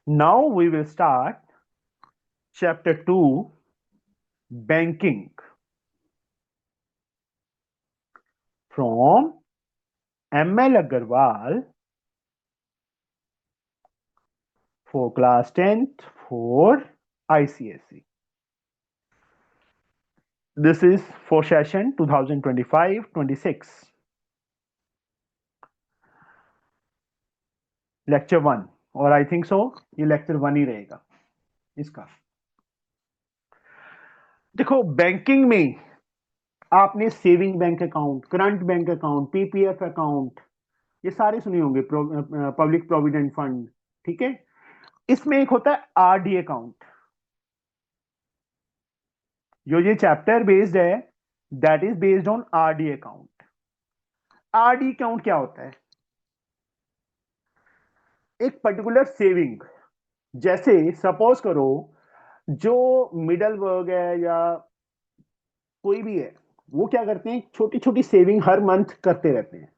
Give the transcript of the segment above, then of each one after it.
Now we will start chapter 2, banking, from ML Agarwal for class 10th for ICSE. This is for session 2025-26. Lecture 1, और I think so ये lecture 1 ही रहेगा इसका। देखो, banking में आपने saving bank account, current bank account, PPF account, ये सारे सुने होंगे, पब्लिक प्रोविडेंट फंड, ठीक है। इसमें एक होता है आरडी अकाउंट। जो ये चैप्टर बेस्ड है, that is based on RD account. RD account क्या होता है? एक पर्टिकुलर सेविंग, जैसे सपोज करो जो मिडल वर्ग है या कोई भी है, वो क्या करते हैं, छोटी छोटी सेविंग हर मंथ करते रहते हैं।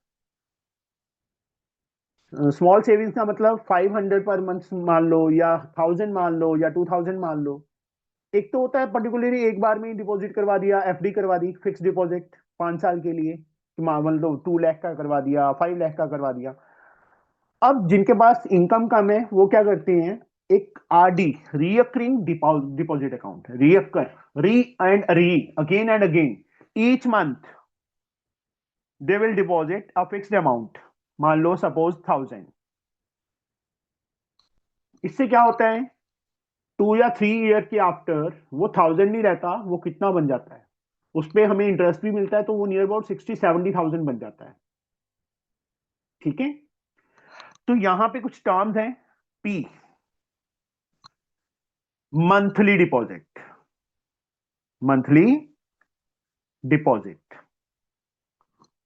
स्मॉल सेविंग्स का मतलब 500 पर मंथ मान लो, या 1000 मान लो, या 2000 मान लो। एक तो होता है पर्टिकुलरली एक बार में डिपॉजिट करवा दिया, एफडी करवा दी, फिक्स डिपॉजिट 5 साल के लिए, मान लो 2 लाख का करवा दिया, 5 लाख का करवा दिया। अब जिनके पास इनकम कम है वो क्या करते हैं, एक RD, recurring deposit account, recur, re and re, again and again, each month they will deposit a fixed amount, मान लो सपोज 1000। इससे क्या होता है, 2 या 3 ईयर के आफ्टर वो 1000 नहीं रहता, वो कितना बन जाता है, उस पर हमें इंटरेस्ट भी मिलता है, तो वो नियर अबाउट 60-70,000 बन जाता है। ठीक है, तो यहां पे कुछ टर्म्स हैं। P, monthly deposit, monthly deposit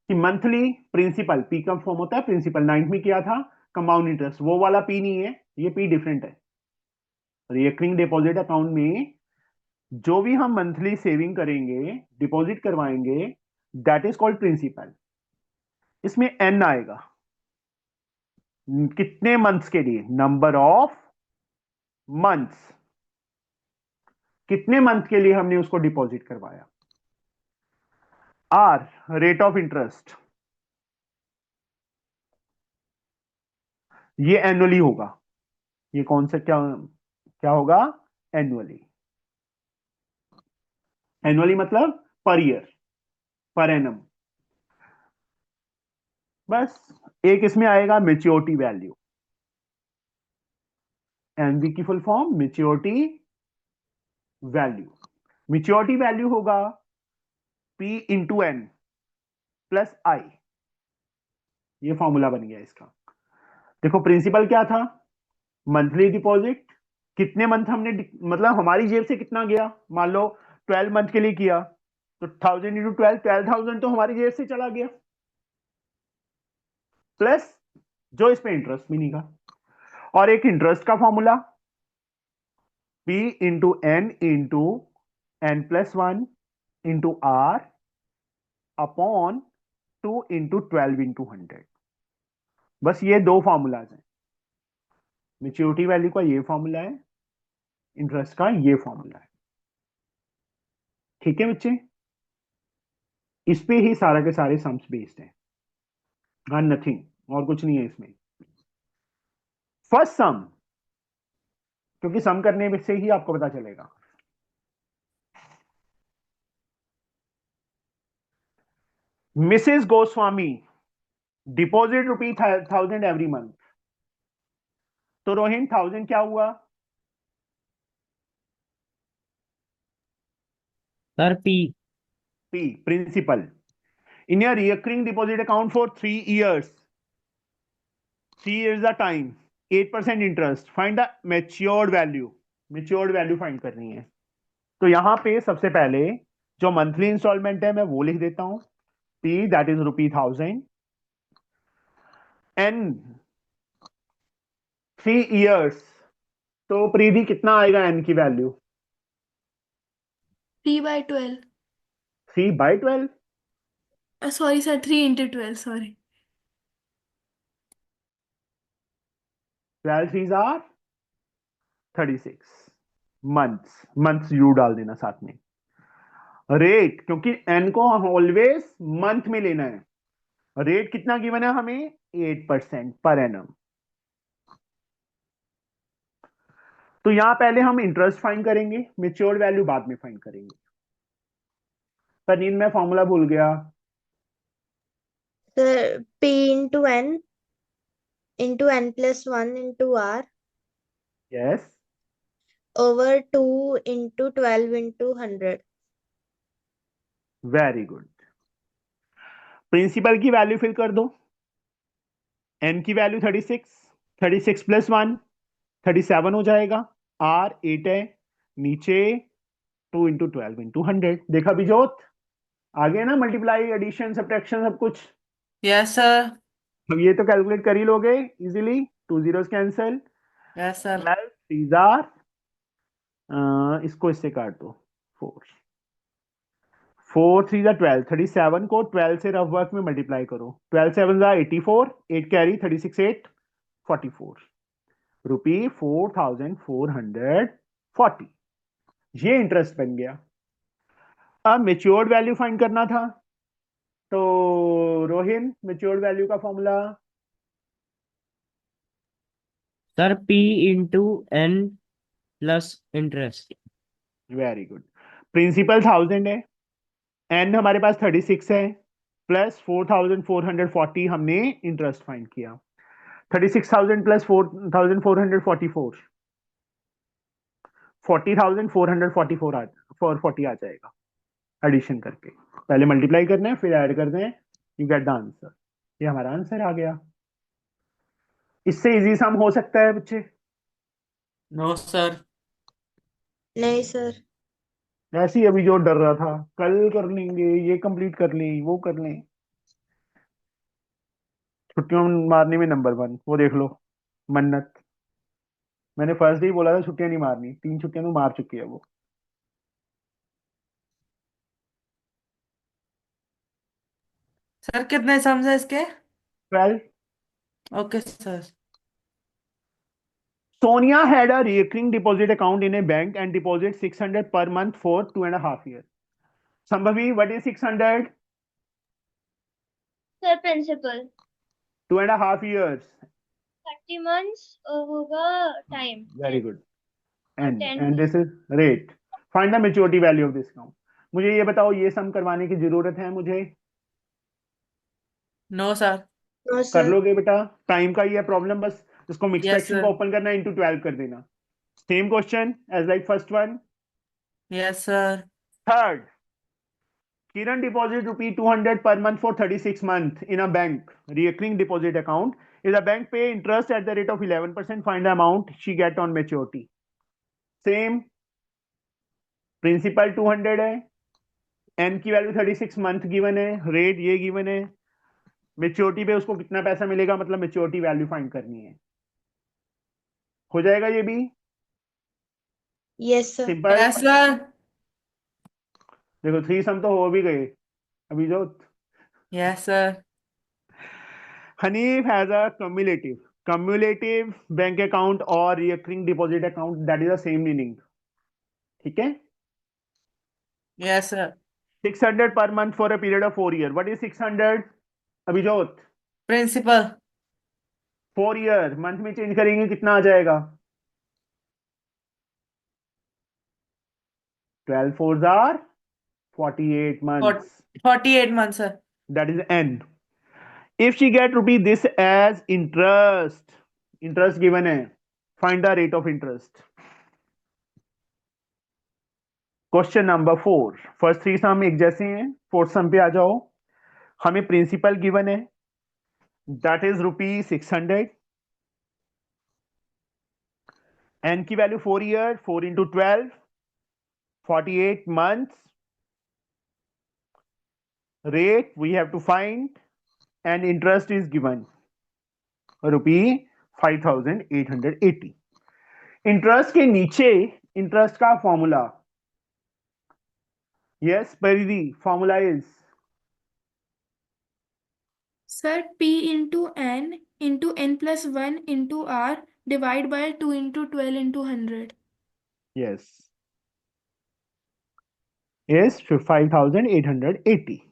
कि मंथली प्रिंसिपल, पी का फॉर्म होता है प्रिंसिपल, 9th में किया था, कंपाउंड इंटरेस्ट, वो वाला पी नहीं है, ये पी डिफरेंट है। रिकरिंग डिपॉजिट अकाउंट में जो भी हम मंथली सेविंग करेंगे, डिपॉजिट करवाएंगे, दैट इज कॉल्ड प्रिंसिपल। इसमें एन आएगा, कितने मंथ्स के लिए, नंबर ऑफ मंथ्स, कितने मंथ के लिए हमने उसको डिपॉजिट करवाया। आर, रेट ऑफ इंटरेस्ट, ये एनुअली होगा। ये कौन सा, क्या क्या होगा, एनुअली। एनुअली मतलब पर ईयर, पर एनम। बस एक इसमें आएगा मेच्योरिटी वैल्यू, एनवी की full form maturity value. Maturity value होगा पी इंटू एन प्लस आई, ये फॉर्मूला बन गया इसका। देखो प्रिंसिपल क्या था, मंथली डिपॉजिट, कितने मंथ हमने मतलब हमारी जेब से कितना गया, मान लो 12 मंथ के लिए किया, तो 1000 × 12, 12,000 तो हमारी जेब से चला गया, प्लस जो इस पे इंटरेस्ट मिलेगा। और एक इंटरेस्ट का formula, P into N plus 1 into R upon 2 × 12 × 100। बस ये दो फॉर्मूलाज हैं, मेच्योरिटी वैल्यू का ये फॉर्मूला है, इंटरेस्ट का ये फॉर्मूला है। ठीक है बच्चे, इस पे ही सारा के सारे सम्स बेस्ड हैं, हाँ नथिंग और कुछ नहीं है इसमें। फर्स्ट सम, क्योंकि सम करने में से ही आपको पता चलेगा। Mrs Goswami deposit ₹1000 every month, तो रोहिन 1000 क्या हुआ, sir P. P principal, in your recurring deposit account for 3 years, 3 years the time, 8% interest, find the matured value. Matured value find करनी है, तो यहां पे सबसे पहले जो मंथली इंस्टॉलमेंट है मैं वो लिख देता हूं, P that is ₹1000, N 3 years, तो प्रीति कितना आएगा एन की value, 3/12। 3/12, sorry sir, 3 × 12, sorry. 12 3s are 36 months, months यू डाल देना साथ में। रेट, क्योंकि एन को ऑलवेज मंथ में लेना है, रेट कितना गिवन है हमें, 8% पर एनम। तो यहां पहले हम इंटरेस्ट फाइंड करेंगे, मेच्योर्ड वैल्यू बाद में फाइंड करेंगे। पर नींद में फॉर्मूला भूल गया। Sir P into n plus 1 into R yes, over 2 into 12 into 100. Very good. Principal की वैल्यू फिल कर दो। एन की वैल्यू 36, 36 प्लस 1 37 हो जाएगा। आर 8 है, नीचे 2 इंटू 12 इंटू 100। देखा बिजोत, आगे ना मल्टीप्लाई एडिशन सब्ट्रैक्शन सब कुछ। Yes sir. अब ये तो कैलकुलेट कर ही लोगे easily, 2 zeros cancel, yes sir. 12 threes are, इसको इससे काट दो, 4 4 थ्री जा 12, 37 को 12 से रफ वर्क में मल्टीप्लाई करो, 12 7 जा 84, 8 कैरी 36 8 44 रुपी 4440। ये इंटरेस्ट बन गया। अब मेच्योर्ड वैल्यू फाइंड करना था, तो रोहिन मेच्योर्ड वैल्यू का formula. Sir P into N plus interest. Very good. Principal 1000 है, एन हमारे पास 36 है, प्लस 4440 हमने इंटरेस्ट फाइंड किया। 36,000 प्लस 4,444, 40,444 440 आ जाएगा एडिशन करके। पहले मल्टीप्लाई करना है फिर ऐड करना है, यू गेट द आंसर। ये हमारा आंसर आ गया। इससे इजी सम हो सकता है बच्चे? No sir. नहीं सर। ऐसे ही अभी जो डर रहा था, कल कर लेंगे, ये कंप्लीट कर लें, वो कर लें। छुट्टियों मारने में नंबर 1, वो देख लो मन्नत। मैंने फर्स्ट डे ही बोला था छुट्टियां नहीं मारनी, 3 छुट्टियां तो मार चुकी है वो। सर कितने सम्स है इसके? 12। Okay sir. Sonia had a recurring deposit account in a bank and deposit 600 per month for 2.5 years. Sambhavi, what is 600? Sir principal 2.5 years. 30 months होगा time. Very good. And 10 this is rate. Find the maturity value of this account. मुझे ये बताओ, ये सम करवाने की जरूरत है मुझे? No sir. नो कर सर। लोगे बेटा? टाइम का ही है प्रॉब्लम, बस इसको मिक्स Yes, फ्रैक्शन sir. को ओपन करना, इनटू 12 कर देना। Same question as like first one. Yes sir. Third, Kiran deposit rupee 200 per month for 36 months in a bank recurring deposit account. If the bank pay interest at the rate of 11%, find the amount she get on maturity. Same, principal 200 है, n की value 36 month given है, rate ये given है, maturity पे उसको कितना पैसा मिलेगा, मतलब मेच्योरिटी वैल्यू फाइंड करनी है। हो जाएगा ये भी yes sir. Simple. Yes sir. देखो 3 सम तो हो भी गए अभी जो। Yes sir. Hanif has a cumulative bank account or recurring deposit account, that is the same meaning. ठीक है? Yes sir. 600 per month for a period of 4 years. What is 600? Abhijot, principal 4 year month में change करेंगे कितना आ जाएगा? 12 fours are 48 months. 48 months sir. That is n. If she get rupee this as interest given है, find the rate of interest. Question number 4। First 3 सम एक जैसे हैं, fourth सम पे आ जाओ। हमें प्रिंसिपल गिवन है, दैट इज रुपी 600, एन की value 4 year, 4 into 12 48 months, rate we have to find, and interest is given rupee 5880। Interest के नीचे इंटरेस्ट का फॉर्मूला, यस परिधि, formula is sir P into N plus 1 into R Divide by 2 into 12 into 100. Yes. Is 5,880.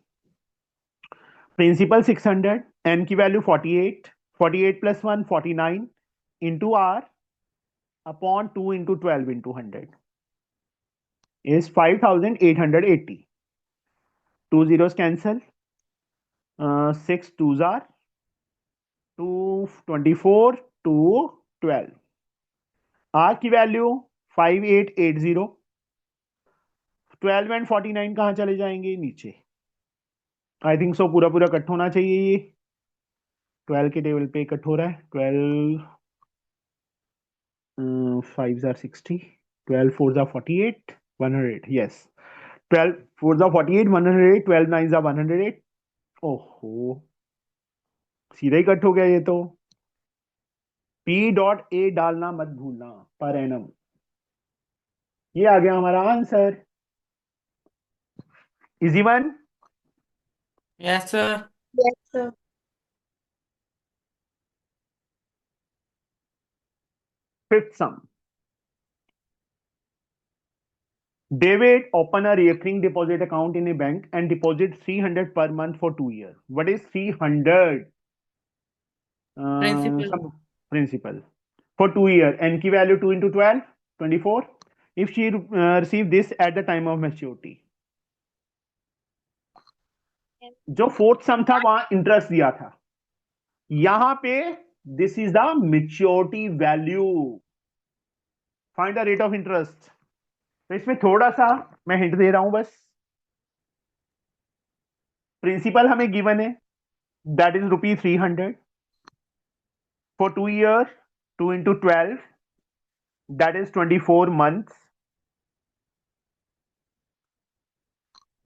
Principal 600, n की value 48, 48 plus 1 49 into r upon 2 into 12 into 100 is 5,880. 2 zeros cancel. 6 twos are 224 to 12. r की value 5880. 12 and 49 कहाँ चले जाएंगे? नीचे. I think so पूरा पूरा cut होना चाहिए. ये 12 के टेबल पे कट हो रहा है. 12 5s are 60. 12 4s are 48. 108. Yes. 12 4s are 48. 108. 12 9s are 108. ओहो, सीधा ही कट हो गया ये तो. P.A डालना मत भूलना, पर एनम. ये आ गया हमारा answer. Easy one. Yes, sir. Yes, sir. Fifth sum. David open a recurring deposit account in a bank and deposit 300 per month for 2 years. What is 300? Principal. Some principal. For 2 years. N की value 2 into 12, 24. If she receive this at the time of maturity. जो fourth सम था वहां interest दिया था. यहां पे this is the maturity value. Find the rate of interest. तो इसमें थोड़ा सा मैं हिंट दे रहा हूं बस. प्रिंसिपल हमें गिवन है, that is ₹300 for 2 years. 2 into 12, that is 24 months.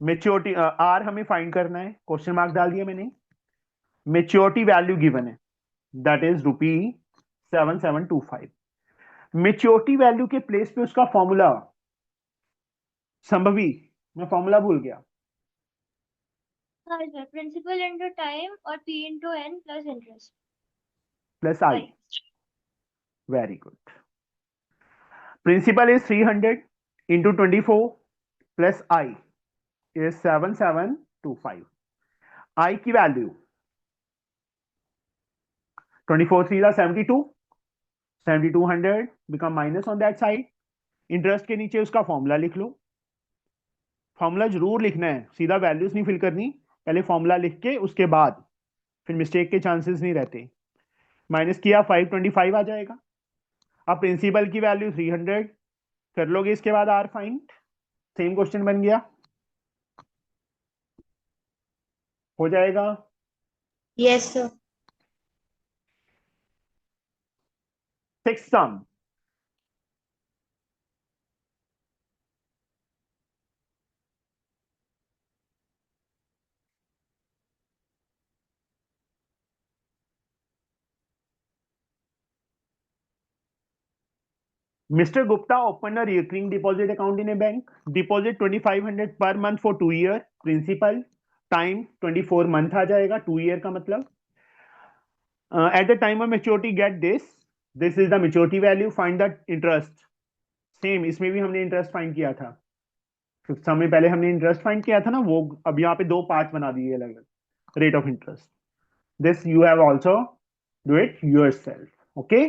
Maturity आर हमें फाइंड करना है. क्वेश्चन मार्क डाल दिया मैंने. मेच्योरिटी वैल्यू गिवन है, दैट इज ₹7725. मेच्योरिटी वैल्यू के प्लेस पे उसका फॉर्मूला. संभवी, मैं फॉर्मूला भूल गया. हाँ सर, principal into time और P into N plus interest. Plus I. Very good. Principal is 300 into 24 plus I is 7725. I की value 24 3 are 72. 7200 become minus on that side. Interest के नीचे उसका फॉर्मूला लिख लो. फॉर्मूला जरूर लिखना है, सीधा वैल्यूज नहीं फिल करनी. पहले फॉर्मूला लिख के उसके बाद फिर मिस्टेक के चांसेस नहीं रहते. माइनस किया 525 आ जाएगा. अब प्रिंसिपल की वैल्यू 300 कर लोगे, इसके बाद आर फाइंड. सेम क्वेश्चन बन गया. हो जाएगा. Yes, sir. Six some. Mr. Gupta opened a recurring deposit account in a bank. Deposit 2500 per month for 2 years. Principal time 24 month आ जाएगा. 2 year का मतलब. At the time of maturity, get this. This is the maturity value. Find the interest. Same, इसमें भी हमने interest find किया था. Fifth सम में पहले हमने इंटरेस्ट फाइंड किया था ना, वो अब यहाँ पे दो पार्ट बना दिए अलग अलग. Rate of interest. This you have also do it yourself. Okay.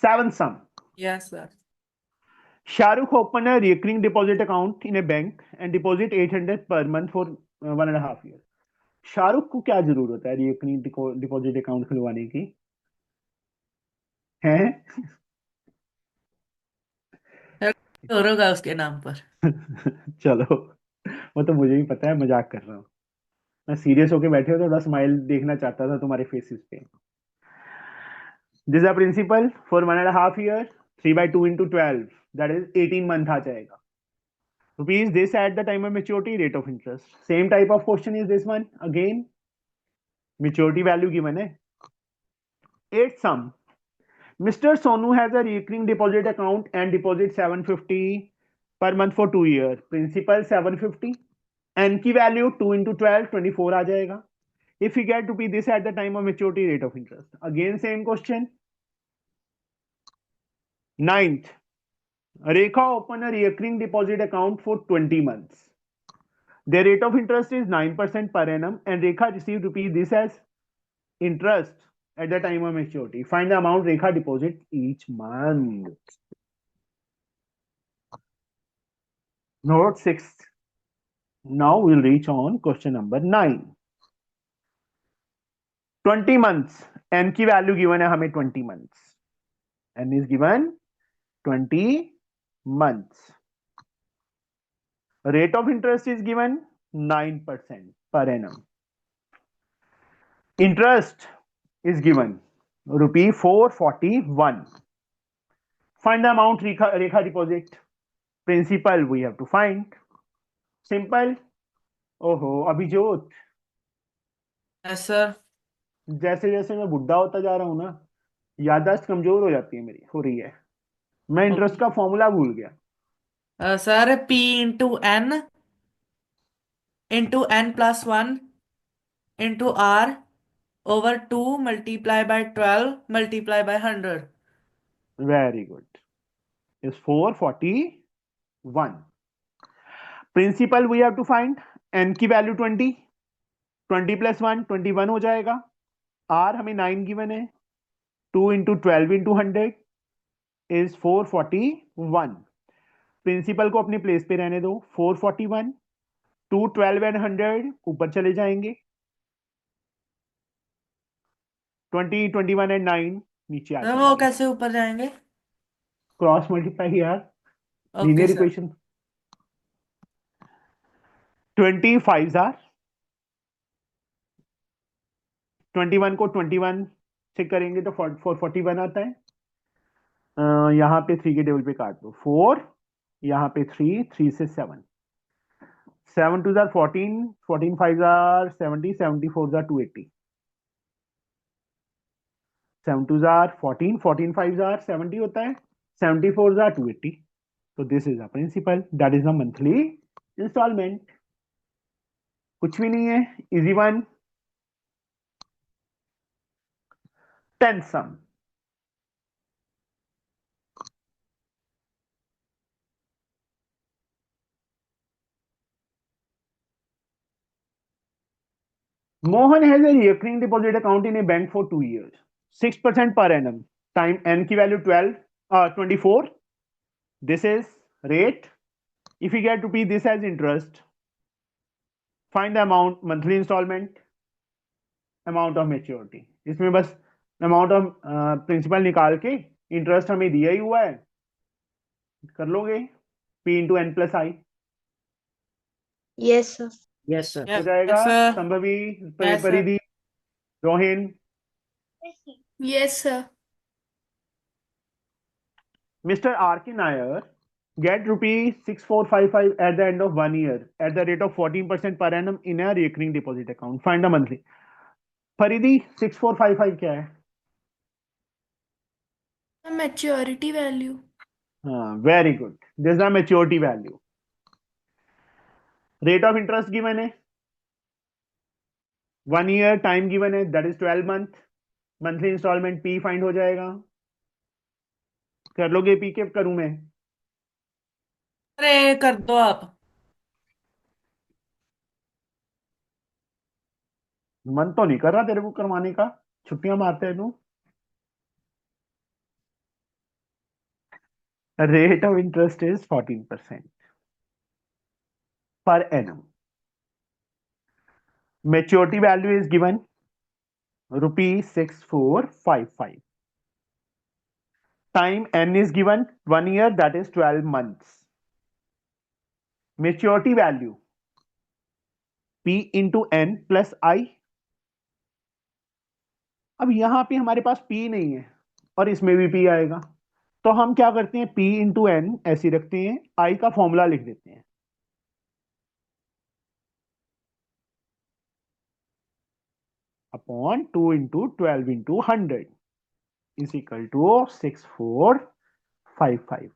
Seventh sum. Yes, sir. Shahrukh opened a recurring deposit account in a bank and deposit 800 per month for 1.5 years. Shahrukh को क्या जरूरत है recurring deposit account खुलवाने की? है और होगा उसके नाम पर. चलो, वो तो मुझे भी पता है, मजाक कर रहा हूँ. मैं सीरियस होके बैठे हो तो थोड़ा स्माइल देखना चाहता था तुम्हारे फेसेस पे. This is principal for 1.5 years. 3/2 into 12, that is 18 month आ जाएगा. Rupees this at the time of maturity, rate of interest. Same type of question is this one again. Maturity value given है. Eighth sum. Mr. Sonu has a recurring deposit account and deposit 750 per month for 2 years. Principal 750. N की value 2 into 12, 24 आ जाएगा. If you get to be this at the time of maturity, rate of interest. Again same question. Ninth, Rekha open a recurring deposit account for 20 months. Their rate of interest is 9% per annum, and Rekha received rupees this as interest at the time of maturity. Find the amount Rekha deposit each month. Note 6. Now we'll reach on question number 9. 20 months. N की value given है हमें 20 months. N is given 20 months. Rate of interest is given 9% per annum. Interest is given rupee 441. Find the amount Rekha deposit. Principal we have to find. Simple. ओहो Abhijot, yes sir जैसे जैसे मैं बुढ़ा होता जा रहा हूं ना, याददाश्त कमजोर हो जाती है, मेरी हो रही है. मैं इंटरेस्ट का फॉर्मूला भूल गया. Sir P into N plus 1 into R over 2 multiply by 12 multiply by 100. Very good. Is 441. Principal we have to find. N की वैल्यू 20. 20 plus 1 21 हो जाएगा. R हमें 9 गिवन है. 2 into 12 into 100 is 441. प्रिंसिपल को अपने प्लेस पे रहने दो. 441 2 12 and 100 ऊपर चले जाएंगे. 20 21 and 9 नीचे आ सर वो जाएंगे. कैसे ऊपर जाएंगे? क्रॉस मल्टीप्लाई यार, ओके लीनियर सर इक्वेशन. 25 आर 21 को 21 से करेंगे तो 41 आता है. यहाँ पे 3 के टेबल पे काट दो. 4 यहाँ पे 3 3 से 7 7 2 14 14 5 70 74 280 7 2 14 14 5 70 होता है. 74 280. So this is a principal, that is a monthly installment. कुछ भी नहीं है, easy one. 10th sum. Mohan has a recurring deposit account in a bank for 2 years. 6% per annum. Time N की value 24. This is rate. If you get rupees this as interest, find the amount monthly installment, amount of maturity. इसमें बस amount of principal निकाल के interest हमें दिया ही हुआ है, कर लोगे. P into N plus I Yes, sir. Yes, sir. हो जाएगा. Yes, sir. Shambhavi, Yes, sir. परिधि, Rohin. Yes, sir. Yes, sir. Mr. R.K. Nair get rupees 6455 at the end of 1 year at the rate of 14% per annum in a recurring deposit account. Find the monthly. परिधि 6455 क्या है? The maturity value. हाँ, very good. This is the maturity value. Rate of interest given है. 1 year time given है, that is 12 month. Monthly installment P find हो जाएगा. कर लोगे P के करूं मैं? अरे कर दो आप. मन तो नहीं कर रहा तेरे को करवाने का, छुट्टियां मारते हैं तू. Rate of interest is 14% per annum. Maturity value is given rupees 6455. Time N is given 1 year, that is 12 months. Maturity value P into N plus I. अब यहां पे हमारे पास P नहीं है और इसमें भी P आएगा, तो हम क्या करते हैं, P into N ऐसे रखते हैं, I का फॉर्मूला लिख देते हैं. Upon 2 into 12 into 100 is equal to 6455.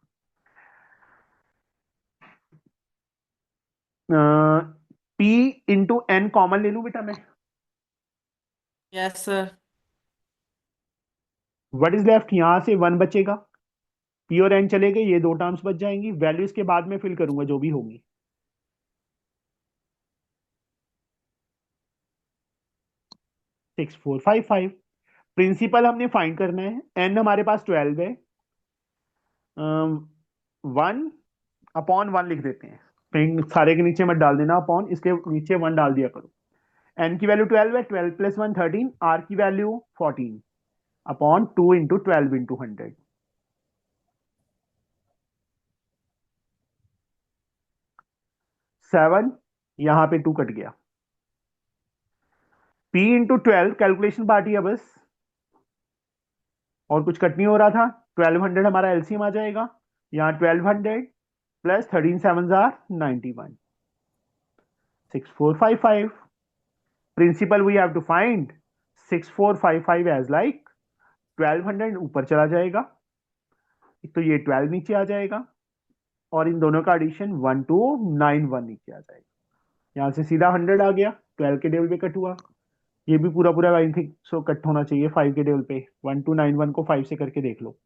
P into N common ले लूं बेटा मैं. Yes sir. What is left? यहां से 1 बचेगा. पी और एन चले गए, ये दो टर्म्स बच जाएंगी, वैल्यू इसके बाद में फिल करूंगा जो भी होंगी। 6455। प्रिंसिपल हमने फाइंड करना है, एन हमारे पास 12 है, 1/1 लिख देते हैं, सारे के नीचे मत डाल देना अपॉन, इसके नीचे 1 डाल दिया करो। एन की वैल्यू 12 है, 12 + 1 13, आर की वैल्यू 14 अपॉन 2 × 12 × 100। 7, यहां पे 2 कट गया। P × 12 कैलकुलेशन पार्टी है बस, और कुछ कट नहीं हो रहा था। 1200 हमारा एलसीएम आ जाएगा, यहाँ 1200 + 13 7 91, 6455। Principal we have to find 6455 as like 1200 ऊपर चला जाएगा, तो ये 12 नीचे आ जाएगा, और इन दोनों का एडिशन 1291 नीचे आ जाएगा। यहां से सीधा 100 आ गया, 12 के टेबल पे कट हुआ, ये भी पूरा पूरा आई थिंक सो कट होना चाहिए 5 के टेबल पे। 1291 को 5 से करके देख लो।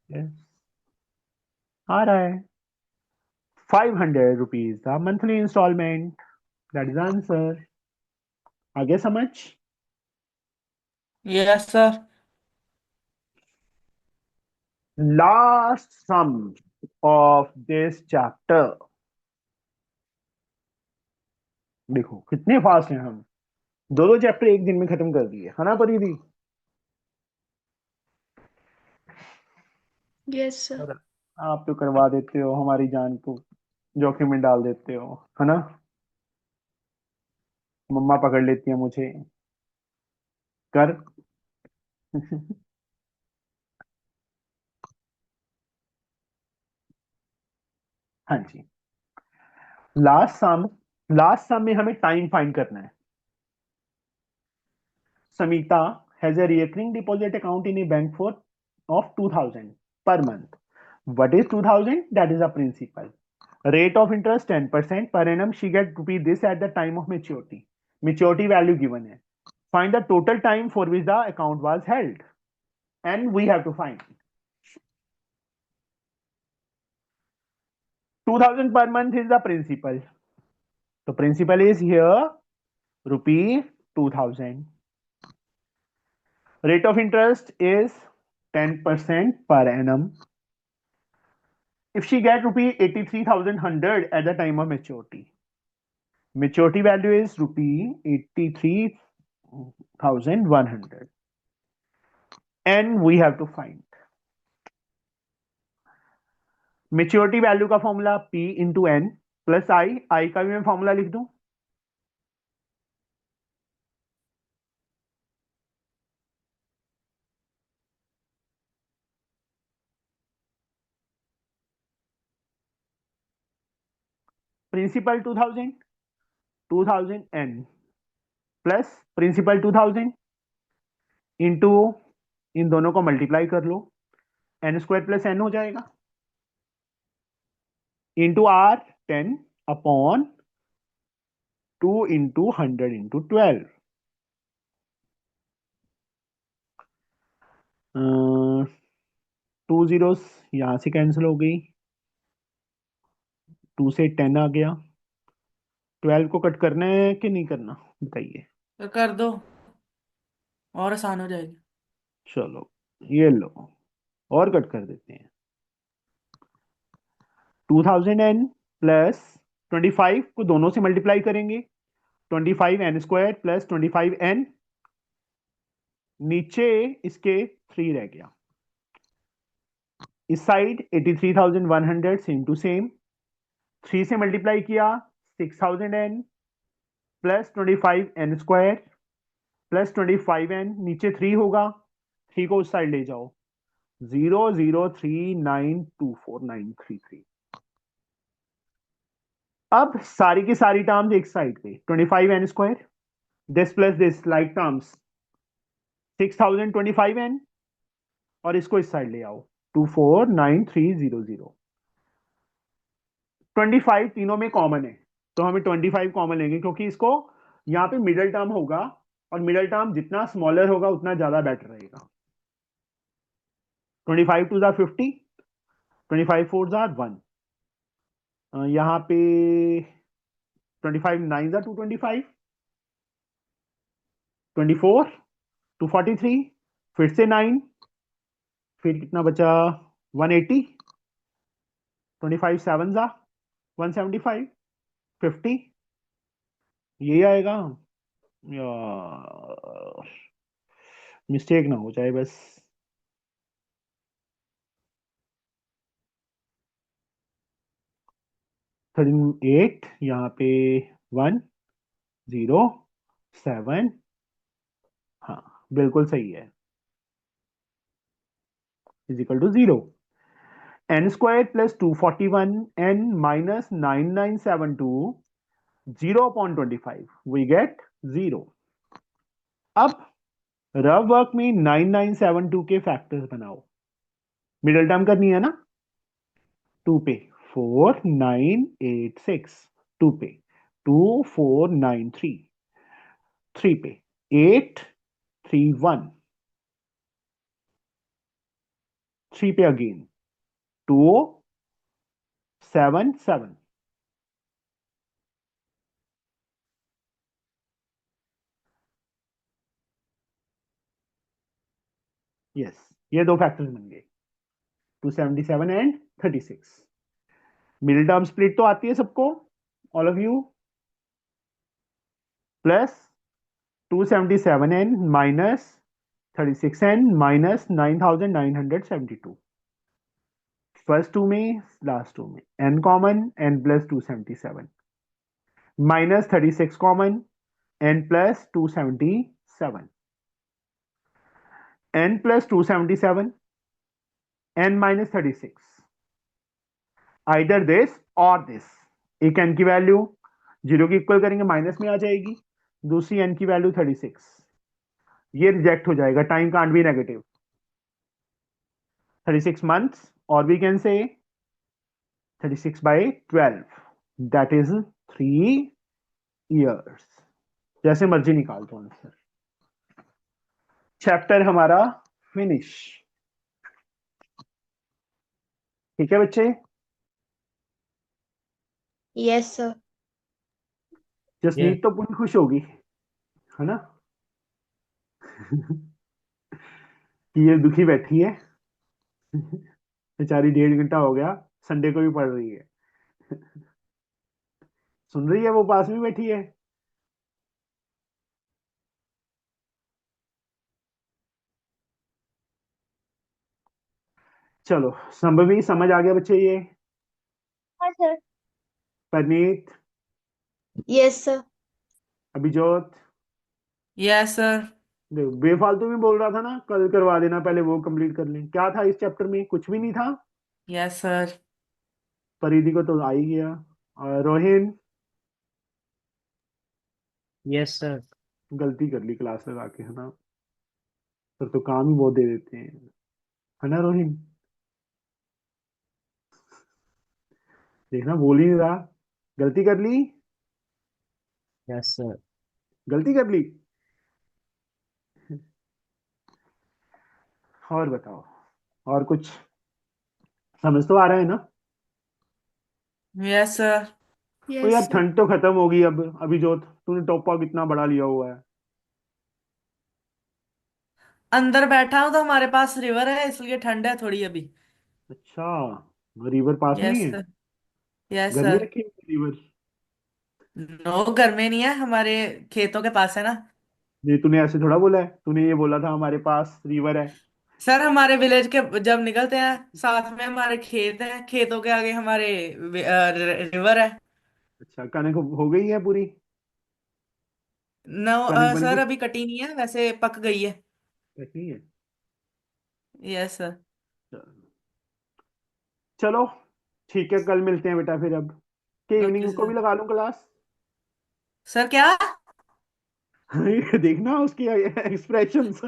Yes. आ रहा है 500 rupees the monthly instalment, that is answer. आगे समझ? Yes sir. Last sum of this chapter. देखो कितने फास्ट हैं हम, दो चैप्टर एक दिन में खत्म कर दिए, है ना परिधि? Yes sir. आप तो करवा देते हो, हमारी जान को जोखिम में डाल देते हो, है ना? मम्मा पकड़ लेती है मुझे, कर। हाँ जी, लास्ट सम में हमें टाइम फाइंड करना है। Samita has a recurring deposit account in a bank for of 2000 per month. What is 2000? That is a principal. Rate of interest 10% per annum. She get to be this at the time of maturity. Maturity value given है. Find the total time for which the account was held, and we have to find 2000 per month is the principal. The principal is here rupee 2000. Rate of interest is 10% per annum. If she get rupee 83,100 at the time of maturity, maturity value is rupee 83,100, and we have to find maturity value का formula P into N plus I का भी मैं formula लिख दूं। Principal 2000 N plus principal 2000 into इन दोनों को multiply कर लो, n² + n हो जाएगा, इंटू R 10 अपॉन 2 × 100 × 12। 2 zeros यहां से कैंसिल हो गई, 2 से 10 आ गया। 12 को कट करना है कि नहीं करना, बताइए। तो कर दो, और आसान हो जाएगी। चलो ये लो, और कट कर देते हैं। 2000n प्लस 25 को दोनों से मल्टीप्लाई करेंगे, 25n² प्लस 25n, नीचे इसके 3 रह गया, इस साइड 83,100 सेम टू सेम, 3 से मल्टीप्लाई किया 6000n plus 25n² plus 25n, नीचे 3 होगा, 3 को उस साइड ले जाओ, 003924933। अब सारी की सारी टर्म्स एक साइड पे, 25n², this plus this like terms 6025n, और इसको इस साइड ले आओ 249300। 25 तीनों में कॉमन है, तो हमें 25 कॉमन लेंगे, क्योंकि इसको यहाँ पे मिडिल टर्म होगा, और मिडल टर्म जितना स्मॉलर होगा उतना ज्यादा बेटर रहेगा। 25 2 जार 50, 25 4 जार 1, यहाँ पे 25 9 जार 225, 24 243, फिर से 9, फिर कितना बचा 180, 25 7 जार 175, 50, यही आएगा यार, मिस्टेक ना हो जाए बस। 38 यहाँ पे 1 0 7, हाँ बिल्कुल सही है, is equal to 0। n square plus 241 n minus 9972 0 upon 25, we get 0। अब रफ वर्क में 9972 के फैक्टर्स बनाओ, मिडिल टर्म करनी है ना। 2 पे 4986, 2 पे 2493, 3 पे 831, 3 पे अगेन 2077, यस ये दो फैक्टर्स बन गए 277 एंड 36। मिडिल टर्म स्प्लिट तो आती है सबको, all of you, plus 277n minus 36n minus 9972, first two में लास्ट टू में n common n plus 277 minus 36 common n plus 277, n plus 277 n minus 36, either this और this. एक n की value 0 की इक्वल करेंगे माइनस में आ जाएगी, दूसरी n की वैल्यू 36, ये रिजेक्ट हो जाएगा, time can't be negative. 36 months, or we can say 36 by 12, that is 3 years। जैसे मर्जी निकाल दो आंसर। चैप्टर हमारा फिनिश। ठीक है बच्चे, Yes, sir. जसनीत तो पूरी खुश होगी, है ना कि ये दुखी बैठी है बेचारी, 1.5 घंटा हो गया, संडे को भी पढ़ रही है सुन रही है, वो पास में बैठी है। चलो संभवी समझ आ गया बच्चे ये। हाँ sir. Parneet, Yes, sir. Abhijot, yes sir. देखो बेफालतू में बोल रहा था ना, कल करवा देना, पहले वो कंप्लीट कर लें। क्या था इस चैप्टर में, कुछ भी नहीं था। Yes sir. परिधि को तो आ ही गया। और रोहिन, यस सर। गलती कर ली क्लास लगा के, है ना, फिर तो काम ही बहुत दे देते हैं, है ना रोहिन। देखना बोल ही नहीं रहा, गलती कर ली, यस सर। गलती कर ली। और बताओ, और कुछ समझ तो आ रहा है ना। Yes sir. तो Yes, यार sir. ठंड तो खत्म होगी अब, अभिजोत तूने टॉपा कितना बड़ा लिया हुआ है। अंदर बैठा हूं तो हमारे पास रिवर है इसलिए ठंड है थोड़ी अभी। अच्छा, रिवर पास में ही यस है, सर। यस घर में सर। रखी है रिवर। नो घर में नहीं है, हमारे खेतों के पास है ना। ये तूने ऐसे थोड़ा बोला है, तूने ये बोला था हमारे पास रिवर है। सर हमारे विलेज के जब निकलते हैं साथ में हमारे खेत हैं, खेतों के आगे हमारे रिवर है। अच्छा, कनक हो गई है पूरी, नो कनक बन सर गई। अभी कटी नहीं है, वैसे पक गई है। नहीं है। Yes sir. चलो ठीक है, कल मिलते हैं बेटा फिर। अब के ओके इवनिंग को भी सर। लगा लूं क्लास सर क्या? देखना उसकी एक्सप्रेशंस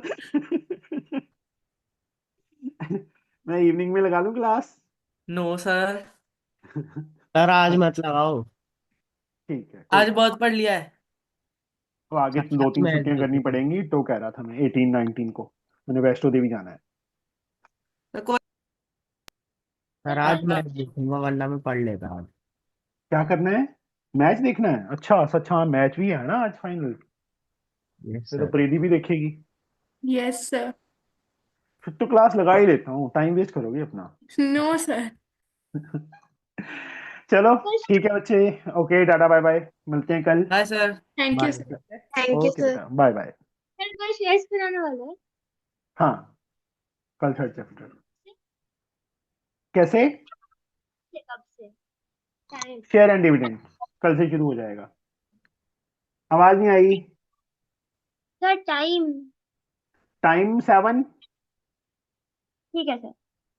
मैं इवनिंग में लगा लूं क्लास। No sir. सर आज मत लगाओ। ठीक है, कोई आज बात बहुत पढ़ लिया है। तो आगे साथ 2-3 में छुट्टियां करनी पड़ेंगी, तो कह रहा था मैं 18-19 को मैंने वैष्णो देवी जाना है। तो कोई सर आज मैच देखूंगा वरना मैं पढ़ लेता आज। क्या करना है? मैच देखना है? अच्छा सच, हाँ मैच भी है ना आज फाइनल। यस फिर तो सर। प्रीति भी देखेगी। Yes sir. फिर तो क्लास लगा ही लेता हूँ, टाइम वेस्ट करोगे अपना। No sir. चलो ठीक है बच्चे, ओके टाटा बाय बाय, मिलते हैं कल। Bye sir. Thank you bye. Sir. Thank you okay sir. बेटा, बाय बाय। सर कल शेयर्स बनाने वाला है हाँ कल 3rd चैप्टर। कैसे? कब से टाइम शेयर एंड डिविडेंड कल से शुरू हो जाएगा। आवाज नहीं आई। सर टाइम टाइम 7, ठीक है सर।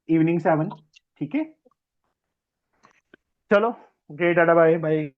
इवनिंग 7। ठीक है चलो, ओके टाटा बाय बाय।